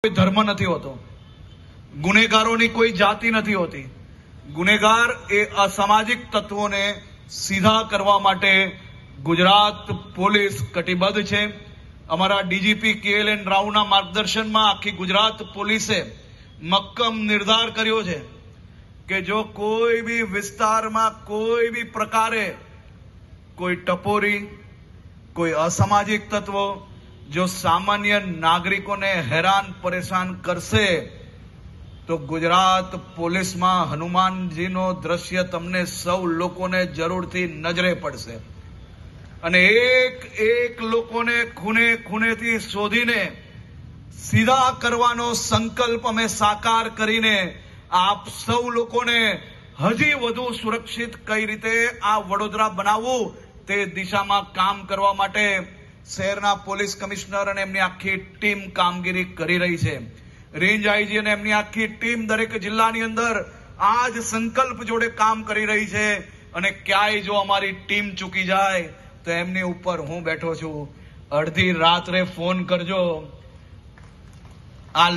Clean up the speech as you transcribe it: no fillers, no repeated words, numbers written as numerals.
કોઈ ધર્મ નથી હોતો, ગુનેગારોની કોઈ જાતિ નથી હોતી। ગુનેગાર એ અસામાજિક તત્વોને સીધા કરવા માટે ગુજરાત પોલીસ કટિબદ્ધ છે। અમારા ડીજીપી KLN રાવના માર્ગદર્શનમાં આખી ગુજરાત પોલીસે મક્કમ નિર્ધાર કર્યો છે કે જો કોઈ બી વિસ્તારમાં કોઈ બી પ્રકારે કોઈ ટપોરી, કોઈ અસામાજિક તત્વો જો સામાન્ય નાગરિકોને હેરાન પરેશાન કરશે તો ગુજરાત પોલીસમાં હનુમાનજીનો દ્રશ્ય તમને સૌ લોકોને જરૂરથી નજરે પડશે અને એક એક લોકોને ખૂણે ખૂણેથી શોધીને સીધા કરવાનો સંકલ્પ અમે સાકાર કરીને આપ સૌ લોકોને હજી વધુ સુરક્ષિત કઈ રીતે આ વડોદરા બનાવવું તે દિશામાં કામ કરવા માટે શહેરના પોલીસ કમિશનર અને એમની આખી ટીમ કામગીરી કરી રહી છે। રેન્જ આઈજી અને એમની આખી ટીમ દરેક જિલ્લાની અંદર આ જ સંકલ્પ જોડે કામ કરી રહી છે અને ક્યાંય જો અમારી ટીમ ચૂકી જાય તો એમની ઉપર હું બેઠો છું। અડધી રાત્રે ફોન કરજો। આ